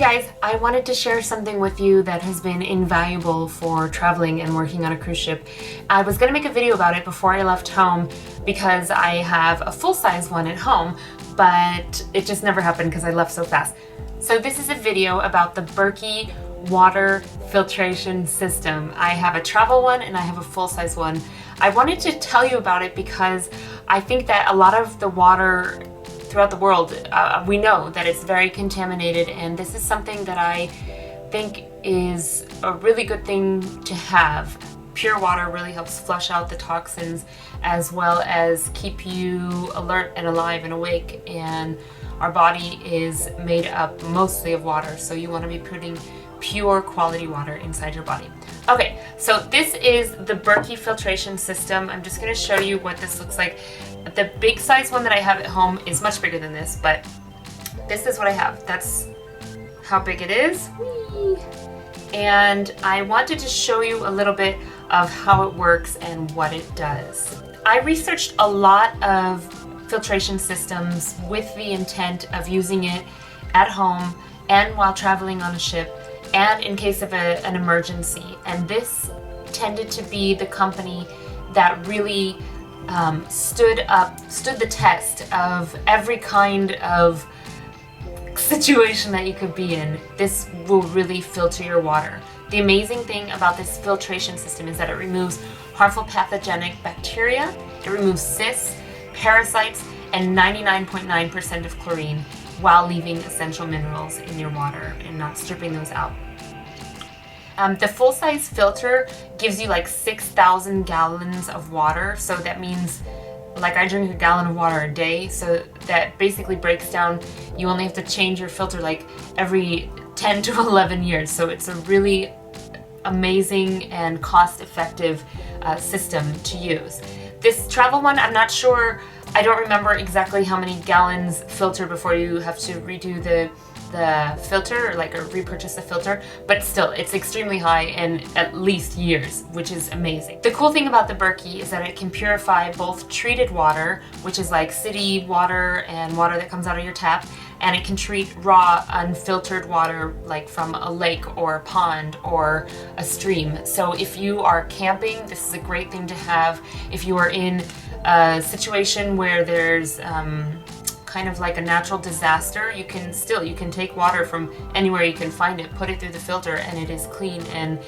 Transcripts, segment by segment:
guys, I wanted to share something with you that has been invaluable for traveling and working on a cruise ship. I was going to make a video about it before I left home because I have a full-size one at home, but it just never happened because I left so fast. So this is a video about the BERKEY water filtration system. I have a travel one and I have a full-size one. I wanted to tell you about it because I think that a lot of the water throughout the world, we know that it's very contaminated, and this is something that I think is a really good thing to have. Pure water really helps flush out the toxins as well as keep you alert and alive and awake, and our body is made up mostly of water, so you want to be putting pure quality water inside your body. Okay, so this is the BERKEY filtration system. I'm just going to show you what this looks like. The big size one that I have at home is much bigger than this, but this is what I have. That's how big it is. Whee! And I wanted to show you a little bit of how it works and what it does. I researched a lot of filtration systems with the intent of using it at home and while traveling on a ship and in case of an emergency. And this tended to be the company that really stood the test of every kind of situation that you could be in. This will really filter your water. The amazing thing about this filtration system is that it removes harmful pathogenic bacteria, it removes cysts, parasites, and 99.9% of chlorine while leaving essential minerals in your water and not stripping those out. The full-size filter gives you like 6,000 gallons of water, so that means like I drink a gallon of water a day, so that basically breaks down, you only have to change your filter like every 10 to 11 years, so it's a really amazing and cost-effective system to use. This travel one, I'm not sure, I don't remember exactly how many gallons filter before you have to redo the filter or repurchase the filter, but still it's extremely high and at least years, which is amazing. The cool thing about the BERKEY is that it can purify both treated water, which is like city water and water that comes out of your tap, and it can treat raw unfiltered water like from a lake or a pond or a stream. So if you are camping, this is a great thing to have. If you are in a situation where there's kind of like a natural disaster, you can take water from anywhere you can find it, put it through the filter, and it is clean, and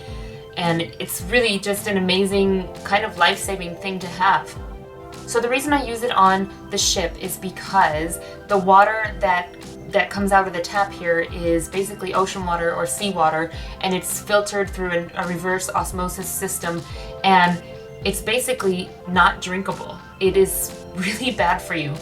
it's really just an amazing kind of life-saving thing to have. So the reason I use it on the ship is because the water that comes out of the tap here is basically ocean water or seawater, and it's filtered through a reverse osmosis system, and it's basically not drinkable. It is really bad for you.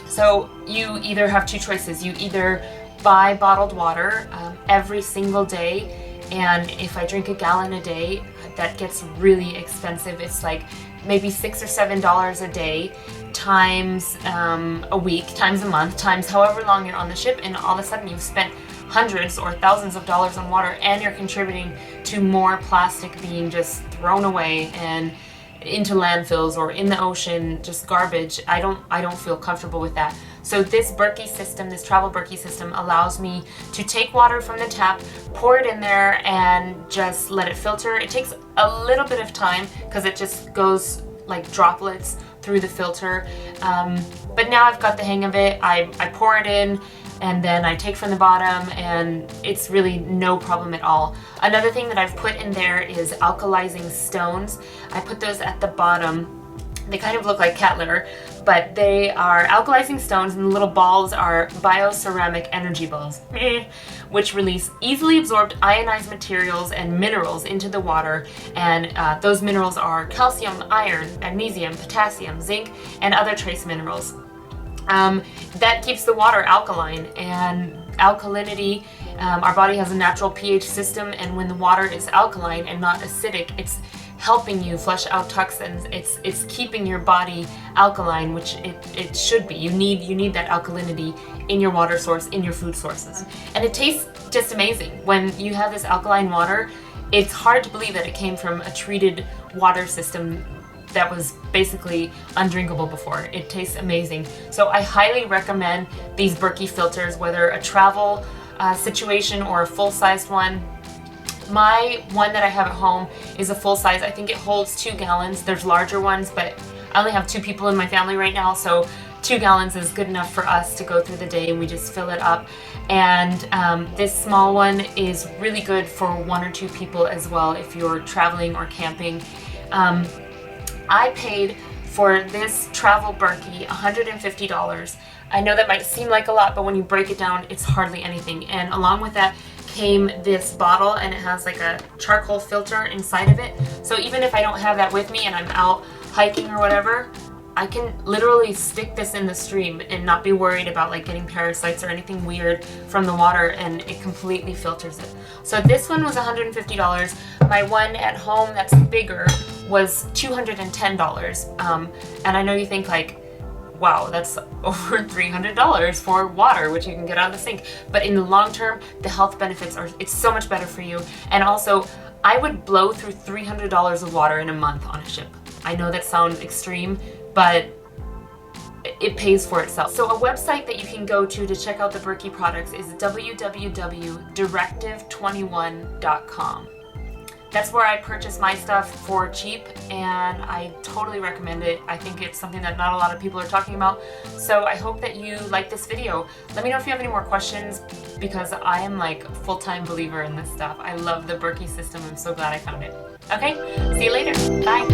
So you either have two choices. You either buy bottled water every single day, and if I drink a gallon a day, that gets really expensive. It's like maybe $6 or $7 a day times a week, times a month, times however long you're on the ship, and all of a sudden you've spent hundreds or thousands of dollars on water, and you're contributing to more plastic being just thrown away and into landfills or in the ocean, just garbage. I don't feel comfortable with that. So this BERKEY system, this travel BERKEY system, allows me to take water from the tap, pour it in there, and just let it filter. It takes a little bit of time because it just goes like droplets through the filter, but now I've got the hang of it. I pour it in, and then I take from the bottom, and it's really no problem at all. Another thing that I've put in there is alkalizing stones. I put those at the bottom. They kind of look like cat litter, but they are alkalizing stones, and the little balls are bioceramic energy balls, which release easily absorbed ionized materials and minerals into the water, and those minerals are calcium, iron, magnesium, potassium, zinc, and other trace minerals. That keeps the water alkaline, and alkalinity, our body has a natural pH system, and when the water is alkaline and not acidic, it's helping you flush out toxins. It's keeping your body alkaline, which it should be. You need that alkalinity in your water source, in your food sources. And it tastes just amazing. When you have this alkaline water, it's hard to believe that it came from a treated water system that was basically undrinkable before. It tastes amazing. So I highly recommend these BERKEY filters, whether a travel situation or a full-sized one. My one that I have at home is a full size. I think it holds 2 gallons. There's larger ones, but I only have 2 people in my family right now, so 2 gallons is good enough for us to go through the day, and we just fill it up. And this small one is really good for 1 or 2 people as well if you're traveling or camping. I paid for this travel BERKEY $150. I know that might seem like a lot, but when you break it down, it's hardly anything. And along with that came this bottle, and it has like a charcoal filter inside of it. So even if I don't have that with me and I'm out hiking or whatever, I can literally stick this in the stream and not be worried about like getting parasites or anything weird from the water, and it completely filters it. So this one was $150. My one at home that's bigger was $210. And I know you think like, wow, that's over $300 for water, which you can get out of the sink. But in the long term, the health benefits are, it's so much better for you. And also, I would blow through $300 of water in a month on a ship. I know that sounds extreme, but it pays for itself. So a website that you can go to check out the BERKEY products is www.directive21.com. That's where I purchase my stuff for cheap, and I totally recommend it. I think it's something that not a lot of people are talking about. So I hope that you like this video. Let me know if you have any more questions, because I am like a full-time believer in this stuff. I love the BERKEY system. I'm so glad I found it. Okay, see you later. Bye.